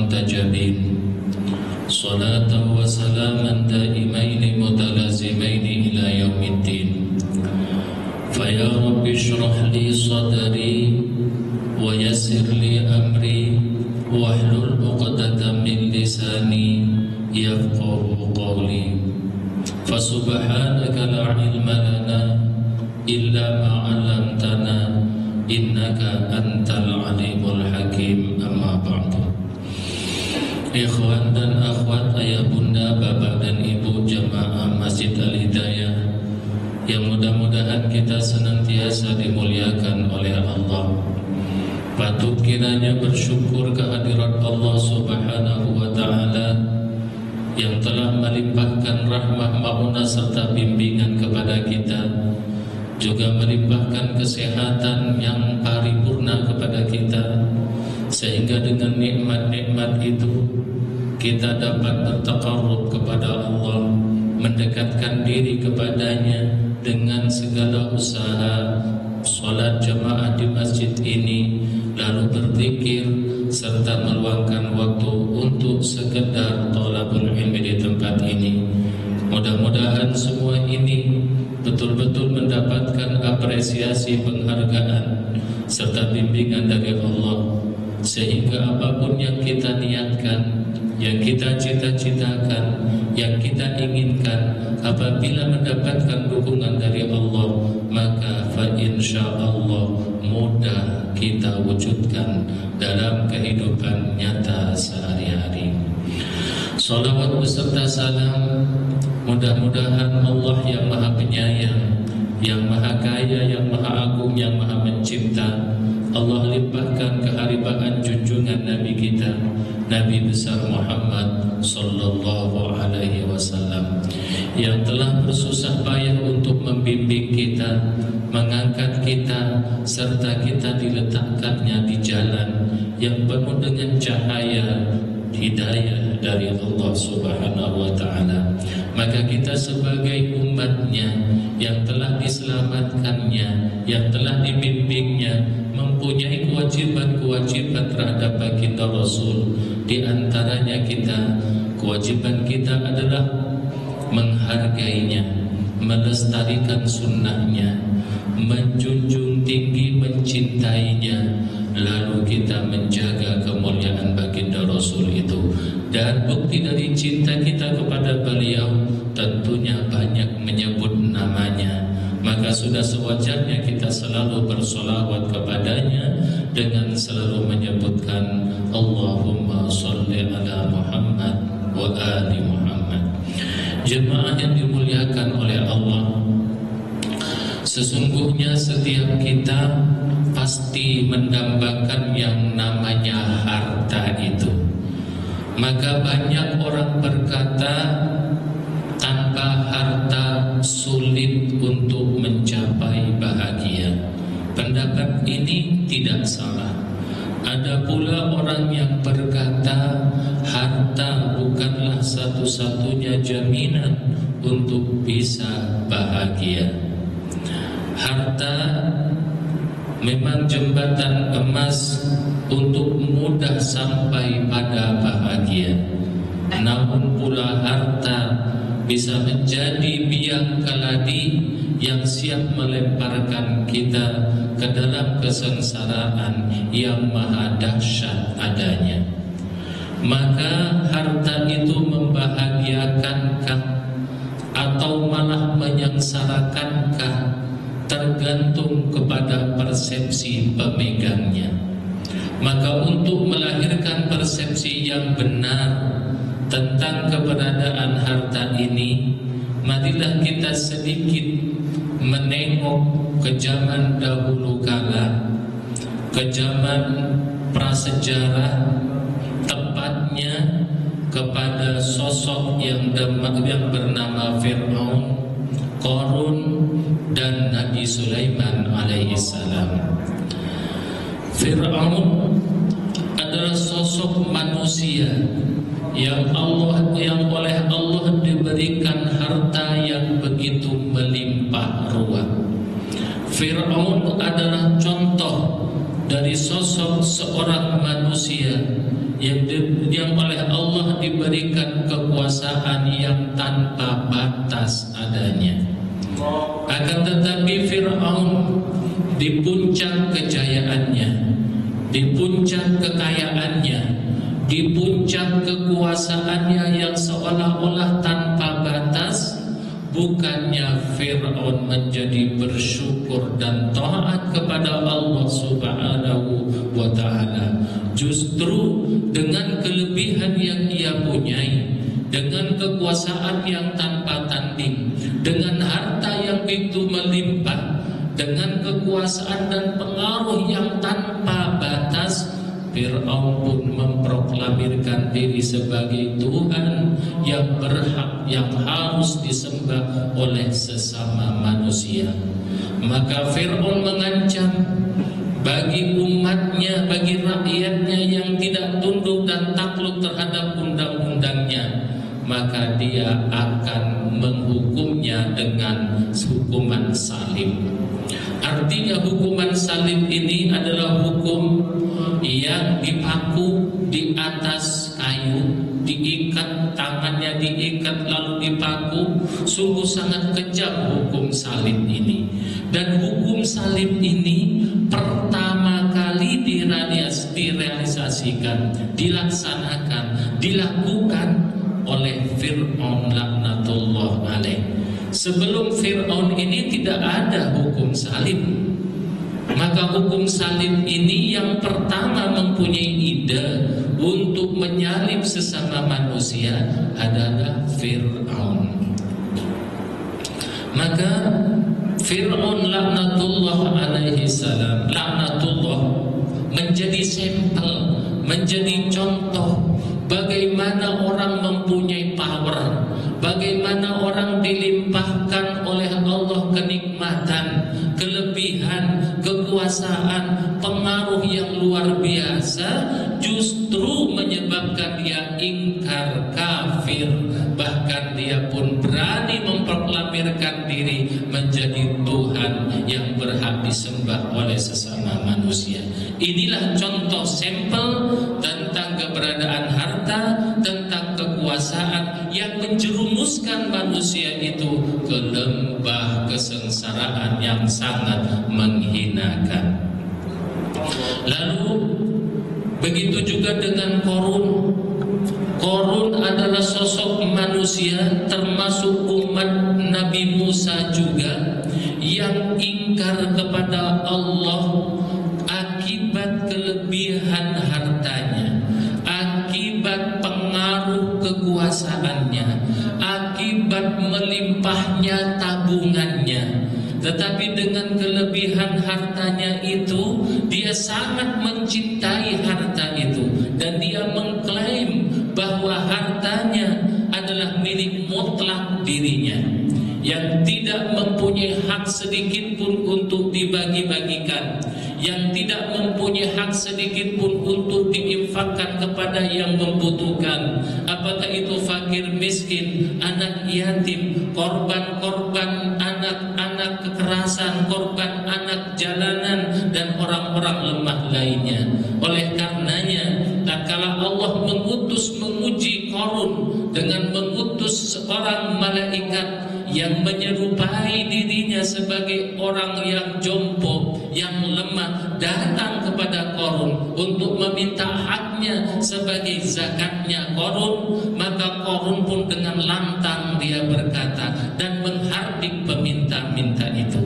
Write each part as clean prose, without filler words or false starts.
المنتجبين صلاة وسلاما دائمين متلازمين إلى يوم الدين فيا رب اشرح لي صدري ويسر لي أمري واحلل عقدة من لساني يفقه قولي فسبحانك لا علم لنا إلا ما علمتنا إنك أنت العليم الحكيم. أما بعد. Ikhwan dan akhwat, ayah bunda, bapak dan ibu jamaah Masjid Al-Hidayah yang mudah-mudahan kita senantiasa dimuliakan oleh Allah. Patut kiranya bersyukur kehadirat Allah Subhanahu wa ta'ala yang telah melimpahkan rahmah maunah serta bimbingan kepada kita, juga melimpahkan kesehatan yang paripurna kepada kita, sehingga dengan nikmat-nikmat itu kita dapat bertaqarrub kepada Allah, mendekatkan diri kepadanya dengan segala usaha salat jamaah di masjid ini, lalu berzikir serta meluangkan waktu untuk sekedar thalabul ilmi di tempat ini. Mudah-mudahan semua ini betul-betul mendapatkan apresiasi, penghargaan serta bimbingan dari Allah, sehingga apapun yang kita niatkan, yang kita cita-citakan, yang kita inginkan, apabila mendapatkan dukungan dari Allah, maka fa insyaallah mudah kita wujudkan dalam kehidupan nyata sehari-hari. Salawat beserta salam mudah-mudahan Allah yang Maha Penyayang, yang Maha Kaya, yang Maha Agung, yang Maha Mencipta, Allah limpahkan keharibaan junjungan Nabi kita, Nabi besar Muhammad sallallahu alaihi wasallam, yang telah bersusah payah untuk membimbing kita, mengangkat kita, serta kita diletakkannya di jalan yang penuh dengan cahaya hidayah dari Allah Subhanahu wa ta'ala. Maka kita sebagai umatnya yang telah diselamatkannya, yang telah dibimbingnya, mempunyai kewajiban-kewajiban terhadap baginda Rasul. Di antaranya kewajiban kita adalah menghargainya, melestarikan sunnahnya, menjunjung tinggi, mencintainya, lalu kita menjaga kemuliaan baginda Rasul itu. Dan bukti dari cinta kita kepada beliau tentunya banyak menyebut namanya. Maka sudah sewajarnya kita selalu bersolawat kepadanya dengan selalu menyebutkan Allahumma sholli ala Muhammad wa ali Muhammad. Jemaah yang dimuliakan oleh Allah, sesungguhnya setiap kita pasti mendambakan yang namanya harta itu. Maka banyak orang berkata, tanpa harta sulit untuk mencapai bahagia. Pendapat ini tidak salah. Ada pula orang yang berkata, harta bukanlah satu-satunya jaminan untuk bisa bahagia. Harta memang jembatan emas untuk mudah sampai pada bahagia. Namun pula harta bisa menjadi biang keladi yang siap melemparkan kita ke dalam kesengsaraan yang maha dahsyat adanya. Maka harta itu membahagiakankah atau malah menyengsarakankah, tergantung kepada persepsi pemegangnya. Maka untuk melahirkan persepsi yang benar tentang keberadaan harta ini, marilah kita sedikit menengok ke zaman dahulu kala, ke zaman prasejarah, tepatnya kepada sosok yang bernama Fir'aun, Qarun, dan Nabi Sulaiman alaihissalam. Fir'aun adalah sosok manusia yang oleh Allah diberikan harta yang begitu melimpah ruah. Fir'aun adalah contoh dari sosok seorang manusia yang Allah diberikan kekuasaan yang tanpa batas adanya. Akan tetapi Fir'aun di puncak kejayaannya, di puncak kekayaannya, di puncak kekuasaannya yang seolah-olah tanpa batas, bukannya Fir'aun menjadi bersyukur dan taat kepada Allah Subhanahu wa ta'ala. Justru dengan kelebihan yang ia punyai, dengan kekuasaan yang tanpa tanding, dengan harta yang begitu melimpah, dengan kekuasaan dan pengaruh yang tanpa batas, Fir'aun pun memproklamirkan diri sebagai Tuhan yang berhak, yang harus disembah oleh sesama manusia. Maka Fir'aun mengancam bagi umatnya, bagi rakyatnya yang tidak tunduk dan takluk terhadap undang-undangnya, maka dia akan menghukumnya dengan hukuman salib. Artinya hukuman salib ini adalah hukum yang dipaku di atas kayu, diikat, tangannya diikat lalu dipaku. Sungguh sangat kejam hukum salib ini. Dan hukum salib ini pertama kali direalisasikan, dilaksanakan, dilakukan oleh Fir'aun laknatullah alaih. Sebelum Fir'aun ini tidak ada hukum salib. Maka hukum salib ini yang pertama mempunyai ide untuk menyalib sesama manusia adalah Fir'aun. Maka Fir'aun laknatullah alaihi salam, laknatullah, menjadi sampel, menjadi contoh bagaimana orang mempunyai power, bagaimana orang dilimpahkan oleh Allah kenikmatan, kelebihan, kekuasaan, pengaruh yang luar biasa, justru menyebabkan dia ingkar, kafir, bahkan dia pun berani memproklamirkan diri menjadi Tuhan yang berhak disembah oleh sesama manusia. Inilah contoh sampel tentang keberadaan harta, tentang kekuasaan yang menjerumuskan manusia itu ke lembah kesengsaraan yang sangat menghinakan. Lalu begitu juga dengan Qarun. Qarun adalah sosok manusia termasuk umat Nabi Musa juga yang ingkar kepada Allah akibat kelebihan hartanya, akibat pengaruh kekuasaannya, akibat melimpahnya tabungannya. Tetapi dengan kelebihan hartanya itu, dia sangat mencintai harta itu, dan dia mengklaim bahwa hartanya adalah milik mutlak dirinya, yang tidak mempunyai hak sedikit pun untuk dibagi-bagikan, yang tidak mempunyai hak sedikit pun untuk diinfakkan kepada yang membutuhkan, apakah itu fakir miskin, anak yatim, korban-korban anak-anak kekerasan, korban anak jalanan, dan orang-orang lemah lainnya. Oleh karenanya, tatkala Allah menguji Qarun dengan mengutus seorang malaikat yang menyerupai dirinya sebagai orang yang jompo, yang lemah, datang kepada Qarun untuk meminta haknya sebagai zakatnya Qarun, maka Qarun pun dengan lantang dia berkata dan menghardik peminta-minta itu,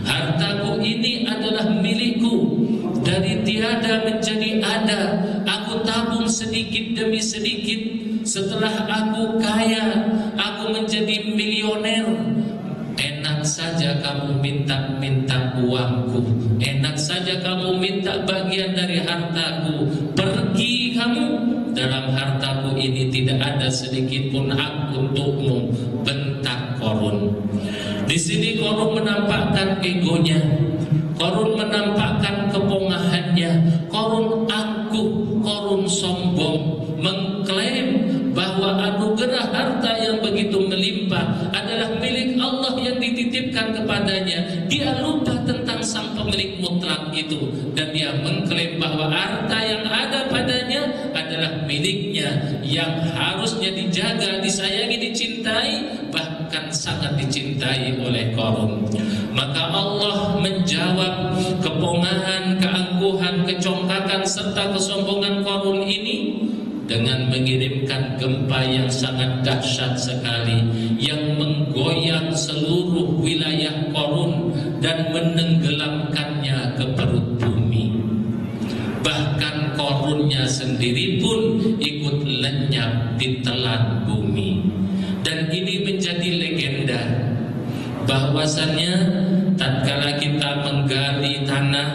hartaku ini adalah milikku, dari tiada menjadi ada, aku tabung sedikit demi sedikit. Setelah aku kaya, aku menjadi milioner. Enak saja kamu minta uangku, enak saja kamu minta bagian dari hartaku. Pergi kamu, dalam hartaku ini tidak ada sedikit pun hak untukmu, bentak Qarun. Di sini Qarun menampakkan egonya, Qarun menampakkan kepongahannya, Qarun angkuh, Qarun sombong, mengklaim bahwa anugerah harta yang begitu melimpah adalah milik Allah yang dititipkan kepadanya. Dia lupa tentang sang pemilik mutlak itu, dan dia mengklaim bahwa harta yang ada padanya adalah milik miliknya yang harusnya dijaga, disayangi, dicintai, bahkan sangat dicintai oleh Qarun. Maka Allah menjawab kepongahan, keangkuhan, kecongkakan serta kesombongan Qarun ini dengan mengirimkan gempa yang sangat dahsyat sekali yang menggoyang seluruh wilayah Qarun dan menenggelamkannya ke perut bumi. Bahkan Qarunnya sendiri pun ikut lenyap ditelan bumi. Dan ini menjadi legenda bahwasannya tatkala kita menggali tanah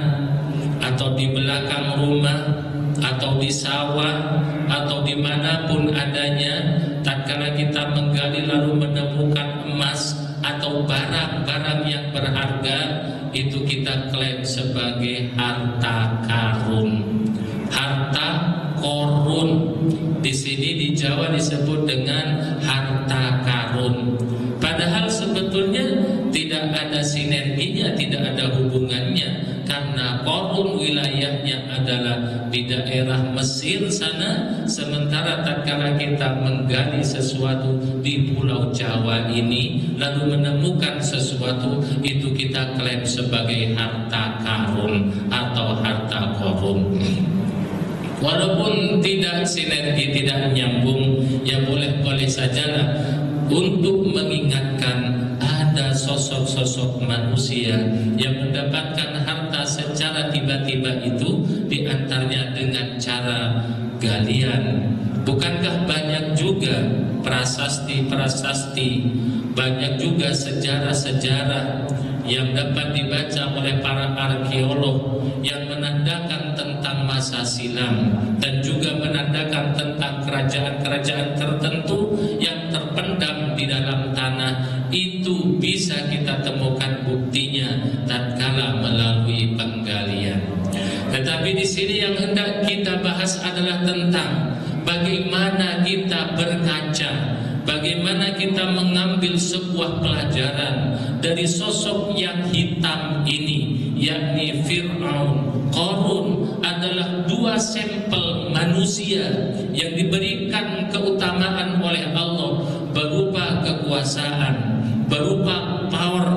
atau di belakang rumah atau di sawah atau dimanapun adanya, tatkala kita menggali lalu menemukan emas atau barang-barang yang berharga, itu kita klaim sebagai harta karun, harta korun. Di sini di Jawa disebut dengan harta karun. Padahal sebetulnya tidak ada sinerginya, tidak ada hubungannya, karena Qarun wilayahnya adalah di daerah Mesir sana, sementara tatkala kita menggali sesuatu di Pulau Jawa ini lalu menemukan sesuatu, itu kita klaim sebagai harta karun atau harta Qarun. Walaupun tidak sinergi, tidak nyambung, ya boleh-boleh sajalah untuk mengingatkan ada sosok-sosok manusia yang mendapatkan harta secara tiba-tiba itu, diantaranya dengan cara galian. Bukankah banyak juga prasasti-prasasti, banyak juga sejarah-sejarah yang dapat dibaca oleh para arkeolog yang menandakan tentang masa silam dan juga menandakan tentang kerajaan-kerajaan tertentu yang terpendam di dalam tanah. Itu bisa kita temukan buktinya tatkala melalui penggalian. Tetapi di sini yang hendak kita bahas adalah tentang bagaimana kita berkaca, bagaimana kita mengambil sebuah pelajaran dari sosok yang hitam ini, yakni Fir'aun. Qarun adalah dua sampel manusia yang diberikan keutamaan oleh Allah berupa kekuasaan, berupa power,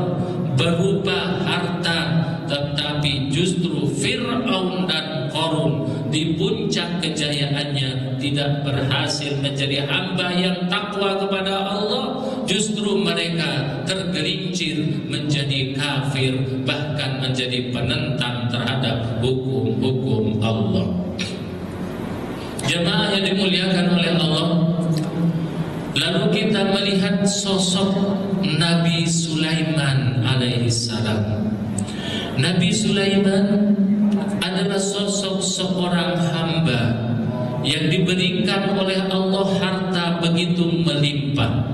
berupa harta. Tetapi justru Fir'aun dan Qarun di puncak kejayaannya tidak berhasil menjadi hamba yang takwa kepada Allah. Justru mereka tergelincir menjadi kafir, bahkan menjadi penentang terhadap hukum-hukum Allah. Jemaah yang dimuliakan oleh Allah, lalu kita melihat sosok Nabi Sulaiman alaihissalam. Nabi Sulaiman adalah sosok seorang hamba yang diberikan oleh Allah harta begitu melimpah.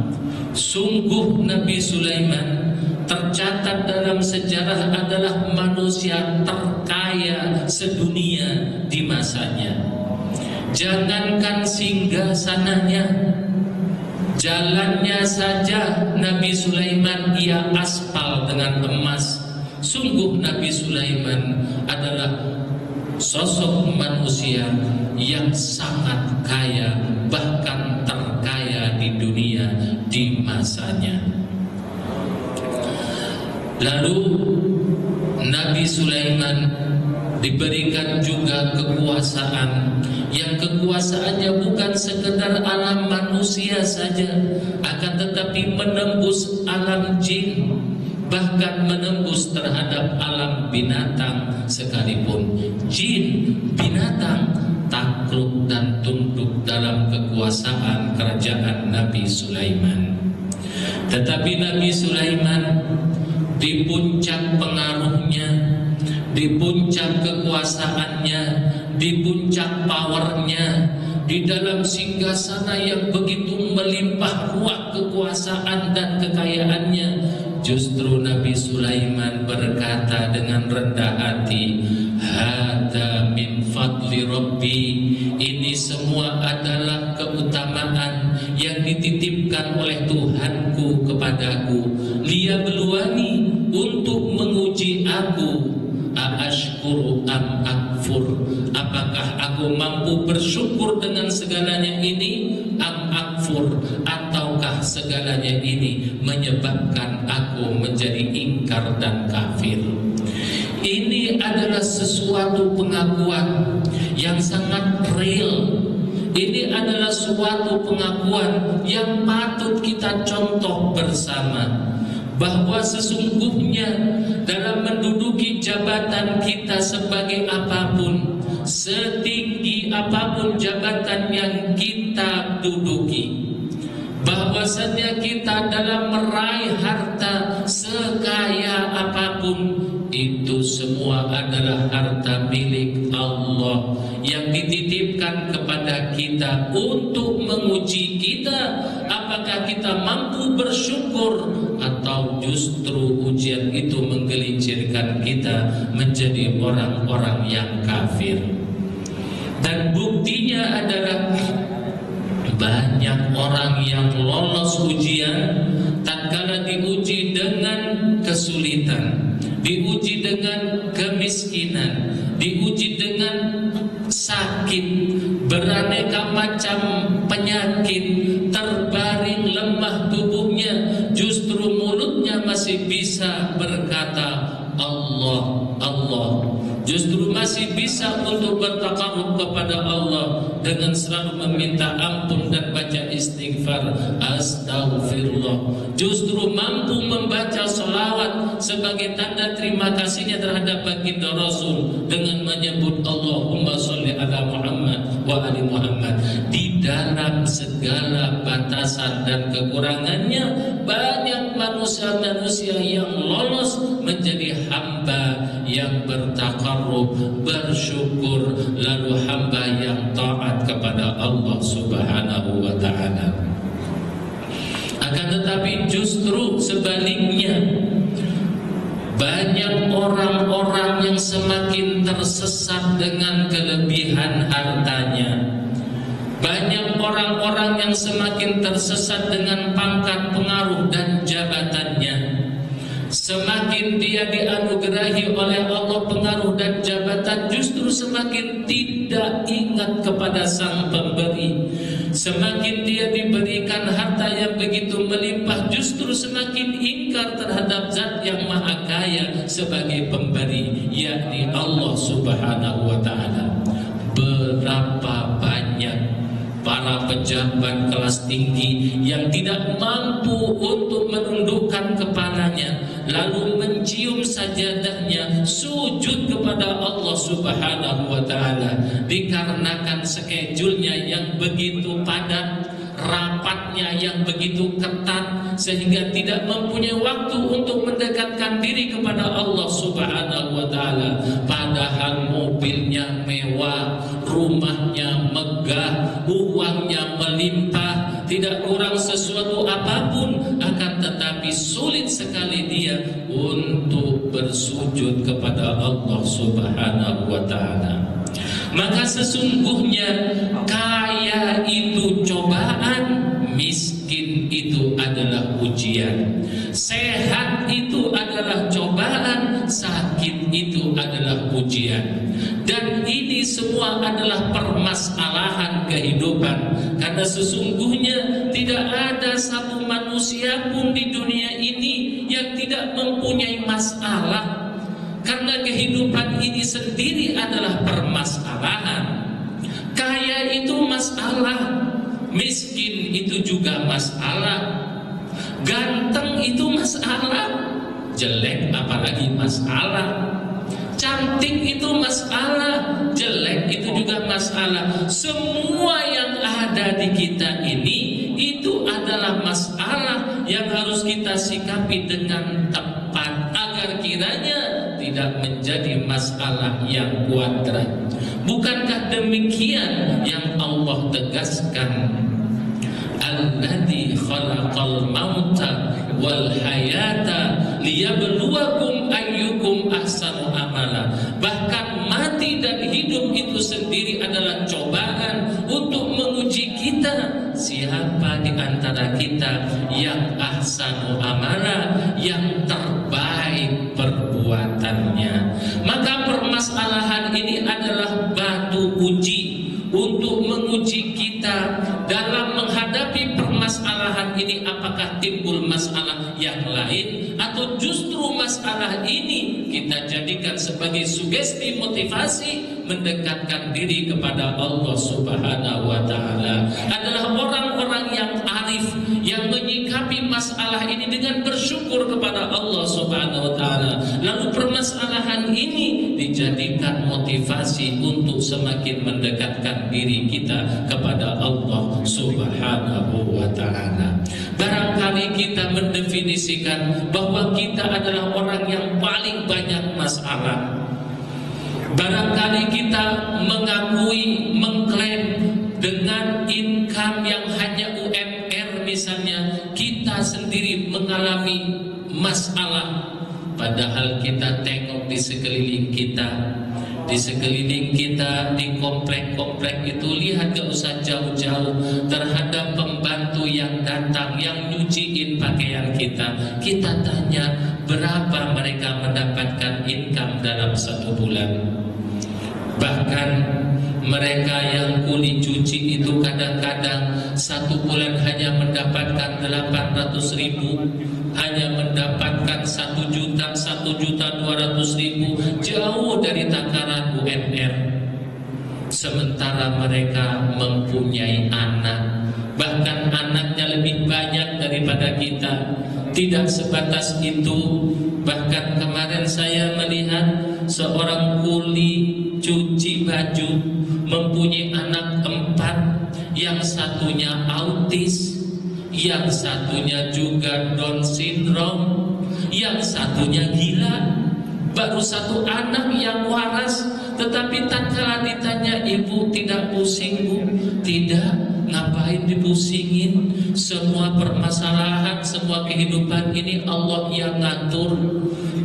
Sungguh Nabi Sulaiman tercatat dalam sejarah adalah manusia terkaya sedunia di masanya. Jangankan singgasananya, jalannya saja Nabi Sulaiman ia aspal dengan emas. Sungguh Nabi Sulaiman adalah sosok manusia yang sangat kaya, bahkan terkaya di dunia di masanya. Lalu Nabi Sulaiman diberikan juga kekuasaan, yang kekuasaannya bukan sekedar alam manusia saja, akan tetapi menembus alam jin, bahkan menembus terhadap alam binatang sekalipun. Jin, binatang takluk dan tunduk dalam kekuasaan kerajaan Nabi Sulaiman. Tetapi Nabi Sulaiman di puncak pengaruhnya, di puncak kekuasaannya, di puncak powernya, di dalam singgasana yang begitu melimpah ruah kekuasaan dan kekayaannya, justru Nabi Sulaiman berkata dengan rendah hati, "Hada min fadli Rabbi." Ini semua adalah keutamaan yang dititipkan oleh Tuhanku kepadaku. Liyabluwani, untuk menguji aku. Aashkuru am akfur, apakah aku mampu bersyukur dengan segala segalanya ini am akfur, ataukah segalanya ini menyebabkan aku menjadi ingkar dan kafir. Ini adalah sesuatu pengakuan yang sangat real. Ini adalah suatu pengakuan yang patut kita contoh bersama, bahwa sesungguhnya dalam menduduki jabatan kita sebagai apapun, setinggi apapun jabatan yang kita duduki, bahwasanya kita dalam meraih harta sekaya apapun, itu semua adalah harta milik Allah yang dititipkan kepada kita untuk menguji kita apakah kita mampu bersyukur atau justru ujian itu menggelincirkan kita menjadi orang-orang yang kafir. Dan buktinya adalah banyak orang yang lolos ujian tatkala diuji dengan kesulitan, diuji dengan kemiskinan, diuji dengan sakit, beraneka macam penyakit, terbaring lemah tubuhnya, justru mulutnya masih bisa berkata Allah, Allah, justru masih bisa untuk bertakarub kepada Allah dengan selalu meminta ampun dan baca istighfar, astagfirullah, justru mampu membaca salawat sebagai tanda terima kasihnya terhadap baginda Rasul dengan menyebut Allahumma sholli ala Muhammad wa ali Muhammad. Di dalam segala batasan dan kekurangannya, banyak manusia-manusia yang lolos menjadi hamba yang bertakarrub, bersyukur, lalu hamba yang taat kepada Allah Subhanahu wa ta'ala. Akan tetapi justru sebaliknya, banyak orang-orang yang semakin tersesat dengan kelebihan hartanya. Banyak orang-orang yang semakin tersesat dengan pangkat, pengaruh dan jabatannya. Semakin dia dianugerahi oleh Allah pengaruh dan jabatan, justru semakin tidak ingat kepada Sang Pemberi. Semakin dia diberikan harta yang begitu melimpah, justru semakin ingkar terhadap Zat yang Maha Kaya sebagai pemberi, yakni Allah Subhanahu wa ta'ala. Berapa banyak para pejabat kelas tinggi yang tidak mampu untuk menundukkan kepalanya, lalu mencium sajadahnya, sujud kepada Allah Subhanahu wa ta'ala, dikarenakan skedulnya yang begitu padat, rapatnya yang begitu ketat, sehingga tidak mempunyai waktu untuk mendekatkan diri kepada Allah Subhanahu wa ta'ala. Padahal mobilnya mewah, rumahnya megah, uangnya melimpah, tidak kurang sesuatu apapun, akan tetapi sulit sekali dia untuk bersujud kepada Allah Subhanahu wa ta'ala. Maka sesungguhnya kaya itu cobaan, miskin itu adalah ujian. Sehat itu adalah cobaan, sakit itu adalah ujian. Dan ini semua adalah permasalahan kehidupan. Karena sesungguhnya tidak ada satu manusia pun di dunia ini yang tidak mempunyai masalah. Karena kehidupan ini sendiri adalah permasalahan. Kaya itu masalah, miskin itu juga masalah, ganteng itu masalah, jelek apalagi masalah, cantik itu masalah, jelek itu juga masalah. Semua yang ada di kita ini itu adalah masalah yang harus kita sikapi dengan tepat agar kiranya tidak menjadi masalah yang kuadrat. Bukankah demikian yang Allah tegaskan? Alladzi khalaqal mauta wal hayata liyabluwakum ayyukum ahsanu amala. Bahkan mati dan hidup itu sendiri adalah cobaan untuk menguji kita, siapa di antara kita yang ahsanu amala, yang terbaik perbuatannya. Maka permasalahan ini adalah batu uji untuk menguji kita dalam menghadapi permasalahan ini, apakah timbul masalah yang lain atau justru masalah ini kita jadikan sebagai sugesti motivasi mendekatkan diri kepada Allah Subhanahu wa Ta'ala. Adalah orang-orang yang arif, yang menyikapi masalah ini dengan bersyukur kepada Allah Subhanahu wa Ta'ala. Lalu permasalahan ini dijadikan motivasi untuk semakin mendekatkan diri kita kepada Allah Subhanahu wa Ta'ala. Barangkali kita mendefinisikan bahwa kita adalah orang yang paling banyak masalah. Barangkali kita mengakui, mengklaim dengan income yang hanya UMR misalnya, kita sendiri mengalami masalah. Padahal kita tengok di sekeliling kita, di komplek-komplek itu, lihat gak usah jauh-jauh terhadap pembantu yang datang, yang nyuciin pakaian kita. Kita tanya berapa mereka mendapatkan income dalam 1 bulan. Bahkan mereka yang kuli cuci itu kadang-kadang 1 bulan hanya mendapatkan 800.000, hanya mendapatkan 1.200.000, jauh dari takaran UMR. Sementara mereka mempunyai anak, bahkan anaknya lebih banyak daripada kita. Tidak sebatas itu, bahkan kemarin saya melihat seorang kuli cuci baju mempunyai anak 4, yang satunya autis, yang satunya juga Down syndrome, yang satunya gila. Baru 1 anak yang waras, tetapi tatkala ditanya, ibu tidak pusing bu? Tidak. Ngapain dipusingin? Semua permasalahan, semua kehidupan ini Allah yang ngatur.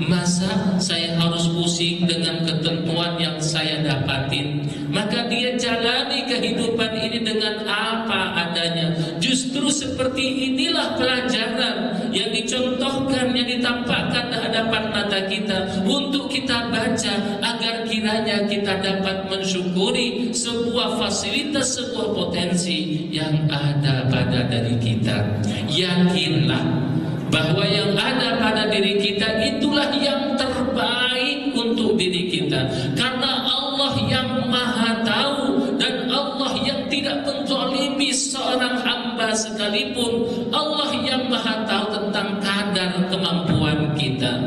Masa saya harus pusing dengan ketentuan yang saya dapatin? Maka dia jalani kehidupan ini dengan apa adanya. Justru seperti inilah pelajaran yang dicontohkan, yang ditampakkan di hadapan mata kita untuk kita baca, agar kiranya kita dapat mensyukuri sebuah fasilitas, sebuah potensi yang ada pada diri kita. Yakinlah bahwa yang ada pada diri kita itulah yang terbaik untuk diri kita, karena Allah yang maha tahu dan Allah yang tidak menzalimi seorang hamba sekalipun. Allah yang maha tahu tentang kadar kemampuan kita.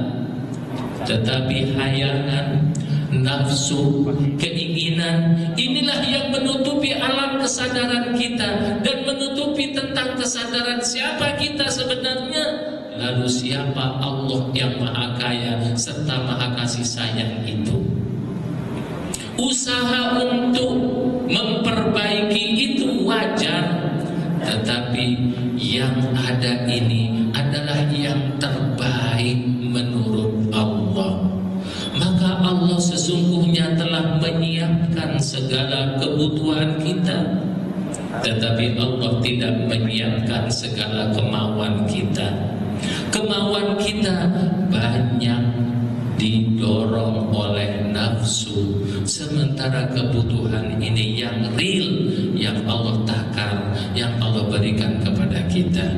Tetapi hayangan, nafsu, keinginan, inilah yang menutupi alam kesadaran kita dan menutupi tentang kesadaran siapa kita sebenarnya. Lalu siapa Allah yang maha kaya serta maha kasih sayang itu? Usaha untuk memperbaiki itu wajar, tetapi yang ada ini adalah yang terbaik menurut Allah. Maka Allah sesungguhnya telah menyiapkan segala kebutuhan kita, tetapi Allah tidak menyiapkan segala kemauan kita. Kemauan kita banyak didorong oleh nafsu, sementara kebutuhan ini yang real, yang Allah takar, yang Allah berikan kepada kita.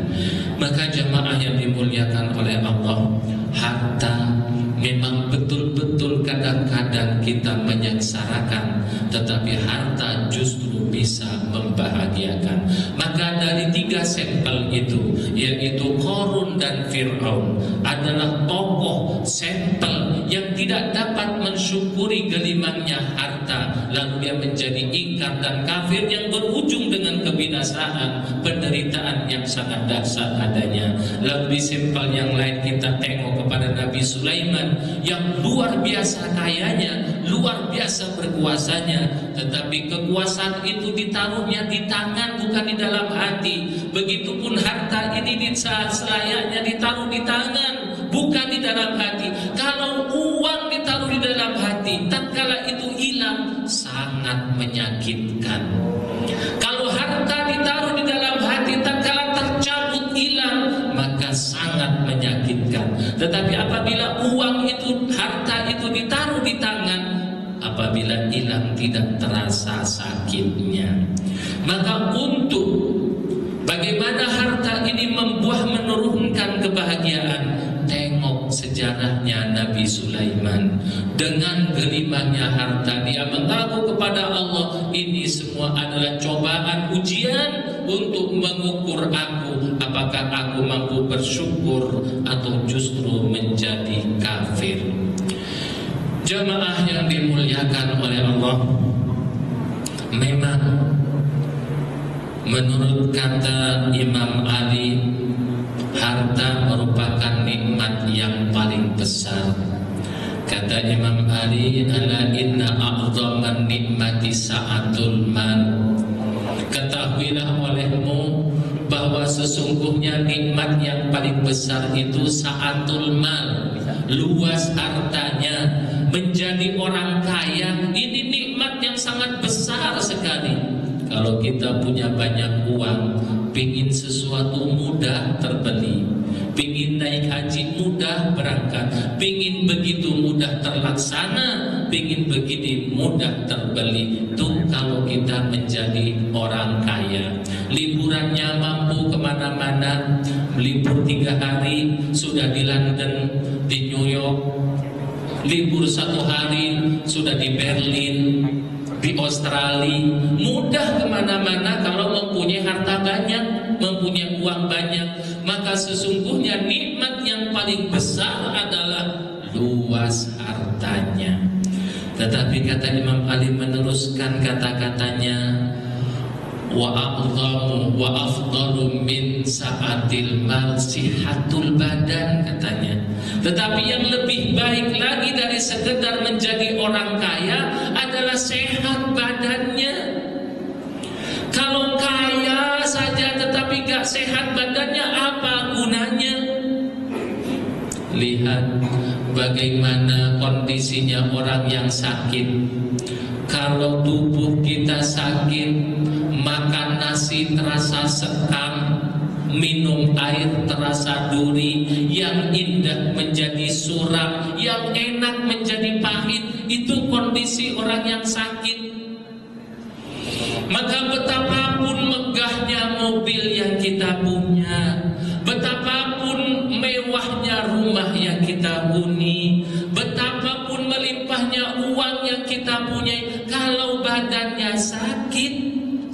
Maka jemaah yang dimuliakan oleh Allah, harta memang betul-betul kadang-kadang kita menyengsarakan, tetapi harta justru bisa membahagiakan. Maka dari 3 sampel itu, yaitu Qarun dan Fir'aun, adalah tokoh sampel yang tidak dapat mensyukuri gelimangnya harta, lalu dia menjadi ingkar dan kafir yang berujung dengan kebinasaan, penderitaan yang sangat dahsyat adanya. Lalu di sampel yang lain kita tengok kepada Nabi Sulaiman yang luar biasa kayanya, luar biasa berkuasanya, tetapi kekuasaan itu ditaruhnya di tangan, bukan di dalam hati. Begitupun harta ini selayaknya ditaruh di tangan, bukan di dalam hati. Kalau uang ditaruh di dalam hati, tatkala itu hilang, sangat menyakitkan. Kalau harta ditaruh di dalam hati, tatkala tercabut hilang, maka sangat menyakitkan. Tetapi apabila uang itu, harta itu ditaruh di tangan, apabila hilang tidak terasa sakitnya. Maka untuk dengan gelimangnya harta dia mengaku kepada Allah, ini semua adalah cobaan ujian untuk mengukur aku, apakah aku mampu bersyukur atau justru menjadi kafir. Jamaah yang dimuliakan oleh Allah, memang menurut kata Imam Ali, harta merupakan nikmat yang paling besar. Kata Imam Ali, ala inna a'dhaman nikmati sa'atul mal. Ketahuilah olehmu bahwa sesungguhnya nikmat yang paling besar itu sa'atul mal, luas hartanya. Menjadi orang kaya ini nikmat yang sangat besar sekali. Kalau kita punya banyak uang, pingin sesuatu mudah terbeli, pingin naik haji mudah berangkat, pingin begitu mudah terlaksana, pingin begini mudah terbeli. Itu kalau kita menjadi orang kaya. Liburannya mampu kemana-mana, libur 3 hari sudah di London, di New York, libur 1 hari sudah di Berlin, di Australia. Mudah kemana-mana kalau mempunyai harta banyak, mempunyai uang banyak. Maka sesungguhnya nikmat yang paling besar adalah luas hartanya. Tetapi kata Imam Ali meneruskan kata-katanya, wa a'dhamu wa afdalu min sa'atil mal sihatul badan, katanya. Tetapi yang lebih baik lagi dari sekedar menjadi orang kaya adalah sehat badannya. Kalau kaya saja tetapi gak sehat badannya, apa gunanya? Lihat bagaimana kondisinya orang yang sakit. Kalau tubuh kita sakit, makan nasi terasa sekam, minum air terasa duri, yang indah menjadi suram, yang enak menjadi pahit. Itu kondisi orang yang sakit. Maka betapapun megahnya mobil yang kita punya, betapapun mewahnya rumah yang kita huni, betapapun melimpahnya uang yang kita punya, kalau badannya sakit,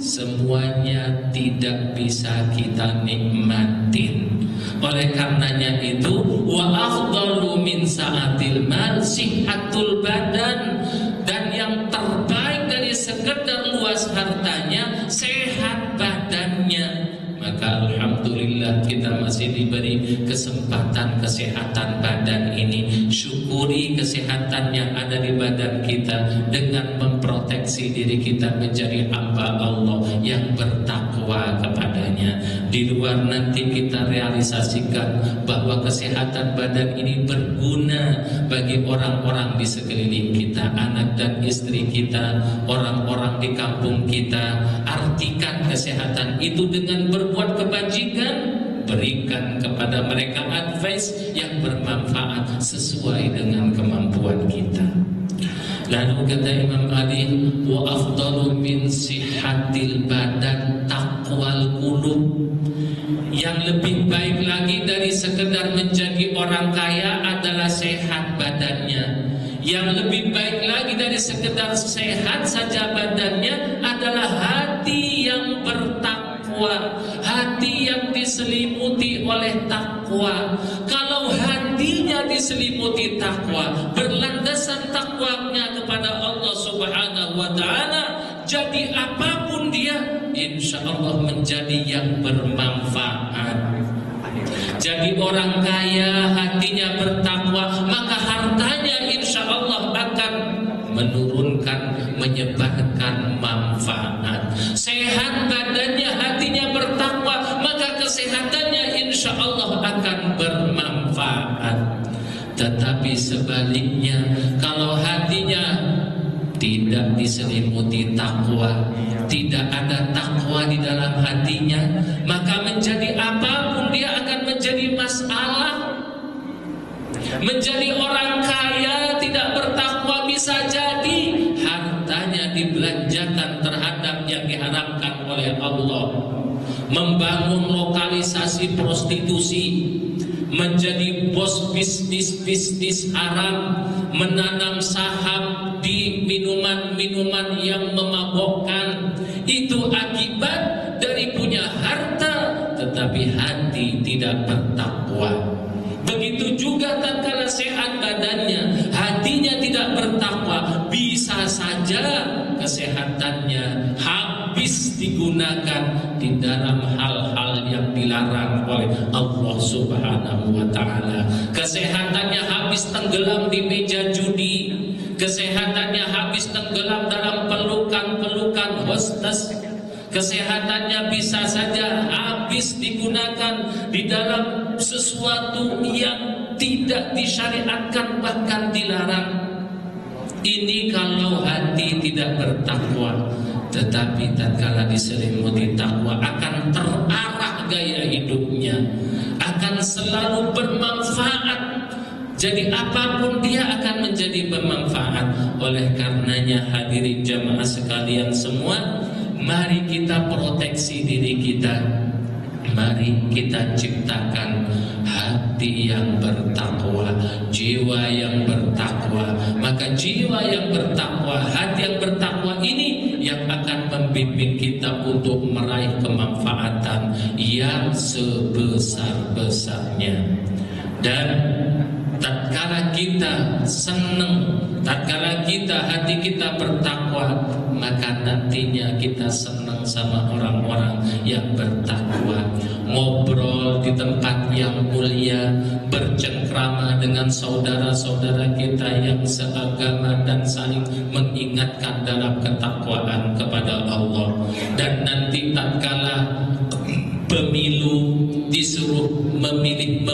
semuanya tidak bisa kita nikmatin. Oleh karenanya itu, wa afdalu min sa'atil mal sihatul badan, dan yang terbaik dari sekedar luas hartanya sehat badannya. Maka alhamdulillah kita masih diberi kesempatan kesehatan badan ini. Syukuri kesehatan yang ada di badan kita dengan memproteksi diri kita menjadi hamba Allah yang bertakwa kepadanya. Di luar nanti kita realisasikan bahwa kesehatan badan ini berguna bagi orang-orang di sekeliling kita, anak dan istri kita, orang-orang di kampung kita. Artikan kesehatan itu dengan berbuat kebajikan, berikan kepada mereka advice yang bermanfaat sesuai dengan kemampuan kita. Lalu kata Imam Ali, wa afdalu min sihatil badan taqwal qulub. Yang lebih baik lagi dari sekedar menjadi orang kaya adalah sehat badannya. Yang lebih baik lagi dari sekedar sehat saja badannya adalah hati yang bertakwa, hati yang diselimuti oleh takwa. Kalau hatinya diselimuti takwa, berlandasan takwanya kepada Allah Subhanahu wa ta'ala, jadi apapun dia, insya Allah menjadi yang bermanfaat. Jadi orang kaya hatinya bertakwa, maka hartanya insya Allah akan menurunkan, menyebarkan manfaat. Sehat badannya, hatinya bertakwa, maka kesehatannya insya Allah akan bermanfaat. Tetapi sebaliknya, kalau hatinya tidak diselimuti takwa, tidak ada takwa di dalam hatinya, maka menjadi apapun dia akan menjadi masalah. Menjadi orang kaya tidak bertakwa bisa jadi hartanya dibelanjakan terhadap yang diharapkan oleh Allah. Membangun lokalisasi prostitusi, menjadi bos bisnis haram, menanam saham di minuman-minuman yang memabokkan. Itu akibat dari punya harta tetapi hati tidak bertakwa. Begitu juga tatkala sehat badannya, hatinya tidak bertakwa, bisa saja kesehatannya habis digunakan di dalam hal-hal yang dilarang oleh Allah Subhanahu wa taala. Kesehatannya habis tenggelam di meja judi, kesehatannya habis tenggelam dalam pelukan-pelukan hostess. Kesehatannya bisa saja habis digunakan di dalam sesuatu yang tidak disyariatkan, bahkan dilarang. Ini kalau hati tidak bertakwa. Tetapi tatkala diselimuti takwa akan terarah gaya hidupnya, akan selalu bermanfaat. Jadi apapun dia akan menjadi bermanfaat. Oleh karenanya hadirin jamaah sekalian semua, mari kita proteksi diri kita. Mari kita ciptakan hati yang bertakwa, jiwa yang bertakwa. Maka jiwa yang bertakwa, hati yang bertakwa ini yang akan membimbing kita untuk meraih kemanfaatan yang sebesar-besarnya. Dan tatkala kita senang, tatkala hati kita bertakwa, maka nantinya kita senang sama orang-orang yang bertakwa. Ngobrol di tempat yang mulia, bercengkrama dengan saudara-saudara kita yang seagama dan saling mengingatkan dalam ketakwaan kepada Allah. Dan nanti tatkala pemilu disuruh memilih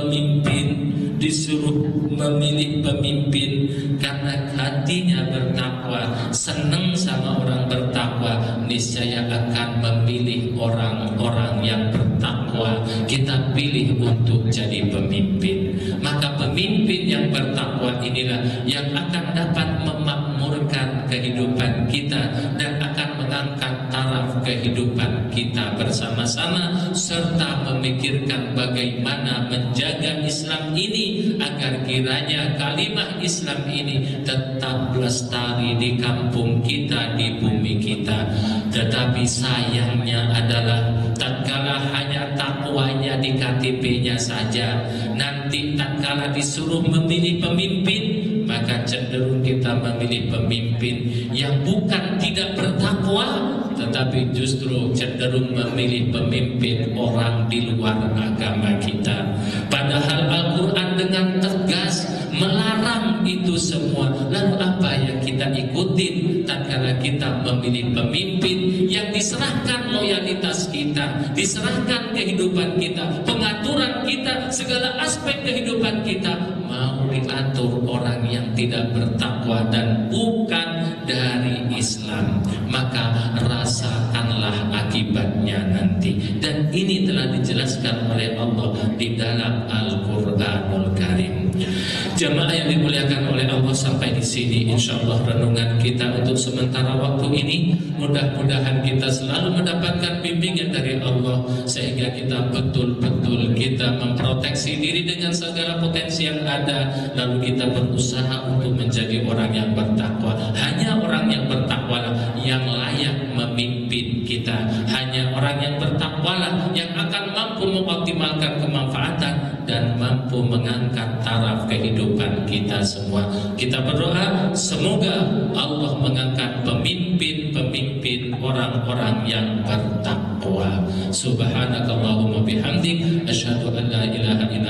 pemimpin, karena hatinya bertakwa, senang sama orang bertakwa, niscaya akan memilih orang-orang yang bertakwa. Kita pilih untuk jadi pemimpin. Maka pemimpin yang bertakwa inilah yang akan dapat memakmurkan kehidupan kita dan akan mengangkat taraf kehidupan kita bersama-sama, serta memikirkan bagaimana menjaga Islam ini agar kiranya kalimah Islam ini tetap lestari di kampung kita, di bumi kita. Tetapi sayangnya adalah tatkala hanya takwanya di KTP-nya saja, nanti tatkala disuruh memilih pemimpin, maka cenderung kita memilih pemimpin yang bukan tidak bertakwa, tetapi justru cenderung memilih pemimpin orang di luar agama kita. Padahal Al-Quran dengan tegas melarang itu semua. Lalu apa yang kita ikutin tatkala kita memilih pemimpin yang diserahkan loyalitas kita, diserahkan kehidupan kita, pengaturan kita, segala aspek kehidupan kita mau diatur orang yang tidak bertakwa dan bukan dari Islam, maka rasakanlah akibatnya nanti. Dan ini telah dijelaskan oleh Allah di dalam Al-Quranul Karim. Jamaah yang dimuliakan oleh Allah, sampai di sini insyaallah renungan kita untuk sementara waktu ini. Mudah-mudahan kita selalu mendapatkan bimbingan dari Allah sehingga kita betul-betul kita memproteksi diri dengan segala potensi yang ada, lalu kita berusaha untuk menjadi orang yang bertakwa. Hanya orang yang bertakwalah yang layak memimpin kita. Hanya orang yang bertakwalah yang akan mampu mengoptimalkan kemanfaatan dan mampu mengangkat taraf kehidupan kita semua. Kita berdoa semoga Allah mengangkat pemimpin orang-orang yang bertakwa. Subhanakallahumma bihamdik, asyhadu an la ilaha illa